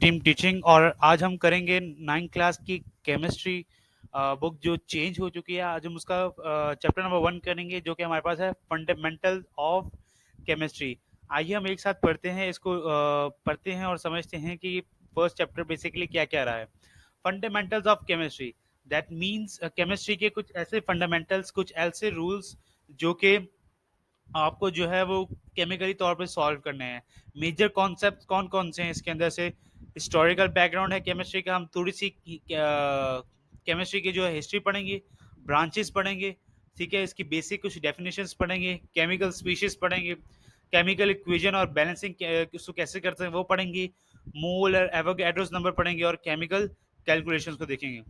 Team teaching. और आज हम करेंगे 9th क्लास की केमिस्ट्री बुक जो चेंज हो चुकी है। आज हम उसका चैप्टर नंबर 1 करेंगे जो कि हमारे पास है फंडामेंटल ऑफ केमिस्ट्री। आइए हम एक साथ पढ़ते हैं इसको, पढ़ते हैं और समझते हैं कि फर्स्ट चैप्टर बेसिकली क्या क्या रहा है। Fundamentals of chemistry, that means chemistry के कुछ ऐसे फंडामेंटल्स, कुछ ऐसे रूल्स जो कि आपको जो है वो केमिकली तौर पे सॉल्व करने हैं। मेजर कॉन्सेप्ट कौन कौन से हैं इसके अंदर से? हिस्टोरिकल बैकग्राउंड है केमिस्ट्री का, हम थोड़ी सी केमिस्ट्री की जो है हिस्ट्री पढ़ेंगे, ब्रांचेस पढ़ेंगे, ठीक है, इसकी बेसिक कुछ डेफिनेशंस पढ़ेंगे, केमिकल स्पीशीज पढ़ेंगे, केमिकल इक्वेशन और बैलेंसिंग उसको कैसे करते हैं वो पढ़ेंगे, मोल और एवोगैड्रोस नंबर पढ़ेंगे और केमिकल कैलकुलेशंस को देखेंगे।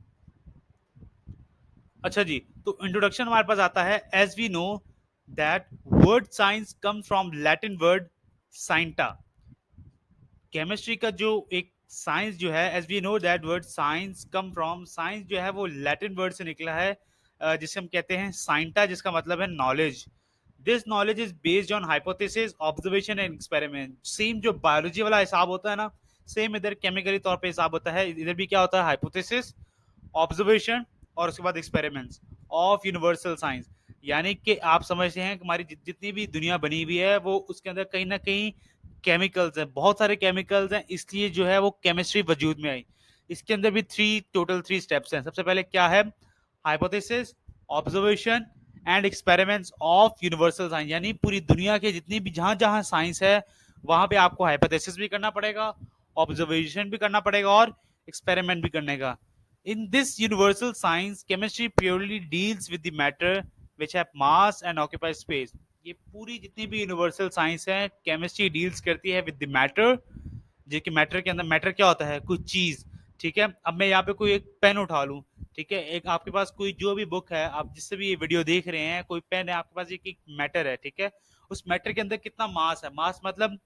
अच्छा जी, तो इंट्रोडक्शन हमारे पास आता है। As we know that word science come from Latin word साइंटा। केमिस्ट्री का जो एक साइंस जो है, as we know that word science come from, science जो है वो लैटिन वर्ड से निकला है, जिसे हम कहते हैं साइंटा, जिसका मतलब है knowledge. This knowledge is based on hypothesis, observation and experiment. Same जो बायोलॉजी वाला हिसाब होता है ना, सेम इधर केमिकली तौर पे हिसाब होता है। इधर भी क्या होता है? हाइपोथेसिस, ऑब्जर्वेशन और उसके बाद एक्सपेरिमेंट्स ऑफ यूनिवर्सल साइंस। यानी कि आप समझते हैं कि हमारी जितनी भी दुनिया बनी हुई है वो उसके अंदर कहीं ना कहीं केमिकल्स हैं, बहुत सारे केमिकल्स हैं, इसलिए जो है वो केमिस्ट्री वजूद में आई। इसके अंदर भी टोटल थ्री स्टेप्स हैं। सबसे पहले क्या है? Hypothesis, observation and experiments of universal science. यानी पूरी दुनिया के जितनी भी जहां जहां साइंस है वहां पे आपको हाइपोथेसिस भी करना पड़ेगा, ऑब्जर्वेशन भी करना पड़ेगा और एक्सपेरिमेंट भी करने का। In this universal science, chemistry purely deals with the matter which have mass and occupy space. ये पूरी जितनी भी यूनिवर्सल साइंस है, केमिस्ट्री डील्स करती है विद द मैटर, जो कि मैटर के अंदर, मैटर क्या होता है? कुछ चीज। ठीक है, अब मैं यहाँ पे कोई एक पेन उठा लूं, ठीक है, एक आपके पास कोई जो भी बुक है, आप जिससे भी ये वीडियो देख रहे हैं, कोई पेन है आपके पास, एक मैटर है, ठीक है, उस मैटर के अंदर कितना मास है? मास मतलब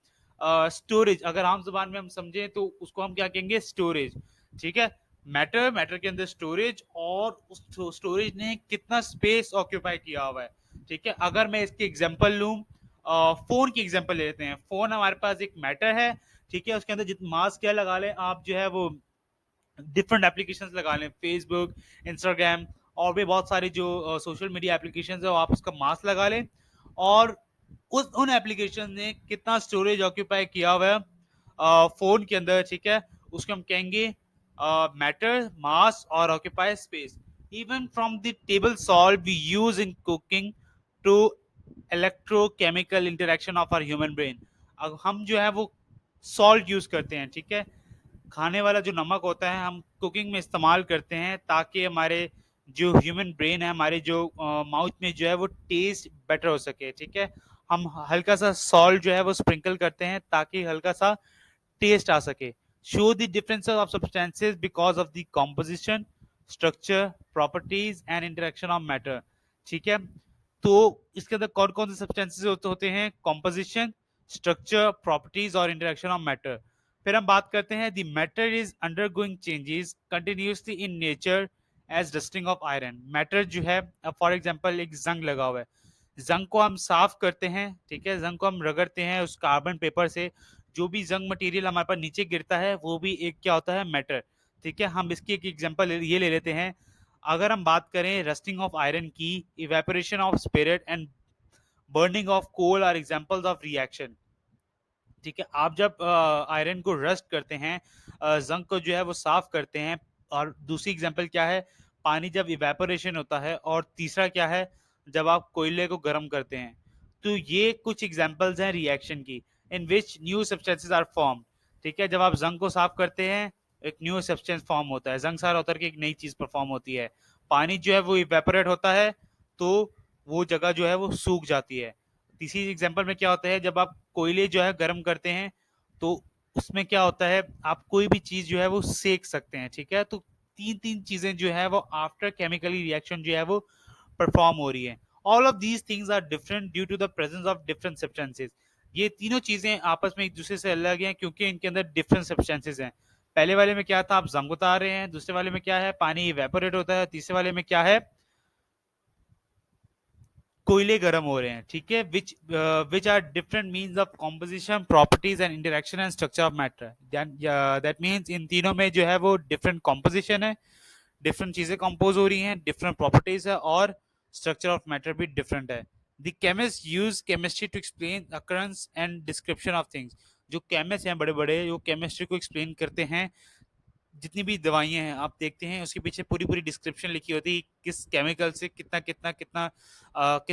स्टोरेज। अगर आम जुबान में हम समझें तो उसको हम क्या कहेंगे? स्टोरेज। ठीक है, मैटर, मैटर के अंदर स्टोरेज, और उस स्टोरेज ने कितना स्पेस ऑक्यूपाई किया हुआ है। ठीक है, अगर मैं इसकी एग्जांपल लूं, फोन की एग्जांपल ले लेते हैं। फोन हमारे पास एक मैटर है, ठीक है, उसके अंदर जितना मास क्या लगा लें आप, जो है वो डिफरेंट एप्लीकेशंस लगा लें, फेसबुक, इंस्टाग्राम और भी बहुत सारी जो सोशल मीडिया एप्लीकेशंस है, वो आप उसका मास लगा लें, और उस उन एप्लीकेशन ने कितना स्टोरेज ऑक्यूपाई किया हुआ है फोन के अंदर, ठीक है, उसको हम कहेंगे मैटर, मास और occupy space. Even from the table salt we use in cooking to electrochemical interaction of our human brain. अब हम जो है वो सॉल्ट यूज करते हैं, ठीक है, खाने वाला जो नमक होता है हम कुकिंग में इस्तेमाल करते हैं ताकि हमारे जो ह्यूमन ब्रेन है, हमारे जो माउथ में जो है वो टेस्ट बेटर हो सके। ठीक है, हम हल्का सा सॉल्ट जो है वो स्प्रिंकल करते हैं ताकि हल्का सा टेस्ट आ सके। Show the differences of substances because of the composition, structure, properties and interaction of matter. ठीक है, तो इसके अंदर कौन कौन से सब्सटेंसेस होते हैं? कॉम्पोजिशन, स्ट्रक्चर, प्रॉपर्टीज और इंटरेक्शन ऑफ मैटर। फिर हम बात करते हैं the matter is undergoing changes continuously in nature as dusting of iron. Matter जो है, अब फॉर एग्जांपल एक जंग लगा हुआ है, जंग को हम साफ करते हैं, ठीक है, जंग को हम रगड़ते हैं उस कार्बन पेपर से, जो भी जंग मटेरियल हमारे पास नीचे गिरता है वो भी एक क्या होता है? मैटर। ठीक है, हम इसकी एक एग्जांपल ये ले लेते हैं। अगर हम बात करें रस्टिंग ऑफ आयरन की, evaporation of spirit and burning of coal are examples of reaction. ठीक है, आप जब आयरन को रस्ट करते हैं, जंग को जो है वो साफ करते हैं, और दूसरी एग्जांपल क्या है? पानी जब इवेपोरेशन होता है, और तीसरा क्या है? जब आप कोयले को गर्म करते हैं। तो ये कुछ एग्जांपल्स हैं रिएक्शन की, in which new substances are form. ठीक है, जब आप जंग को साफ करते हैं एक न्यू सब्सटेंस फॉर्म होता है, जंग सारा उतर के एक नई चीज पर फॉर्म होती है। पानी जो है वो इवेपोरेट होता है, तो वो जगह जो है वो सूख जाती है। तीसरी एग्जांपल में क्या होता है? जब आप कोयले जो है गर्म करते हैं, तो उसमें क्या होता है? आप कोई भी चीज जो है वो सेक सकते हैं। ठीक है, तो तीन तीन चीजें जो है वो आफ्टर केमिकली रिएक्शन जो है वो परफॉर्म हो रही है। All of these things are different due to the presence of different substances. ये तीनों चीजें आपस में एक दूसरे से अलग हैं क्योंकि इनके अंदर डिफरेंट सब्सटेंसेस हैं। पहले वाले में क्या था? आप जंग उतार रहे हैं, दूसरे वाले में क्या है? पानी इवेपोरेट होता है, तीसरे वाले में क्या है? कोयले गर्म हो रहे हैं, ठीक है, which are different means of composition, properties and interaction and structure of matter. That means इन तीनों में जो है वो डिफरेंट कॉम्पोजिशन है, डिफरेंट चीजें कंपोज हो रही हैं, डिफरेंट प्रॉपर्टीज है, और स्ट्रक्चर ऑफ मैटर भी डिफरेंट है। The chemist use chemistry to explain occurrence and description of things. जो केमिस्ट हैं बड़े बड़े, जो केमिस्ट्री को एक्सप्लेन करते हैं, जितनी भी दवाइयां हैं आप देखते हैं उसके पीछे पूरी पूरी डिस्क्रिप्शन लिखी होती है, किस केमिकल से कितना कितना कितना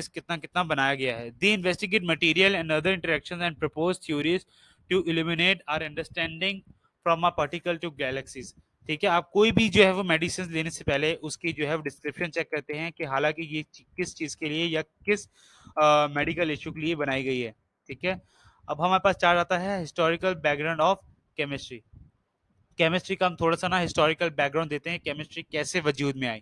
कितना कितना बनाया गया है। They investigate material and other interactions and propose theories to illuminate our understanding from a particle to galaxies. ठीक है, आप कोई भी जो है वो मेडिसिन लेने से पहले उसकी जो है वो डिस्क्रिप्शन चेक करते हैं कि हालांकि ये किस चीज के लिए या किस मेडिकल इशू के लिए बनाई गई है। ठीक है, अब हमारे पास चार्ट आता है historical background of chemistry. Chemistry का हम थोड़ा सा ना हिस्टोरिकल बैकग्राउंड देते हैं, केमिस्ट्री कैसे वजूद में आई।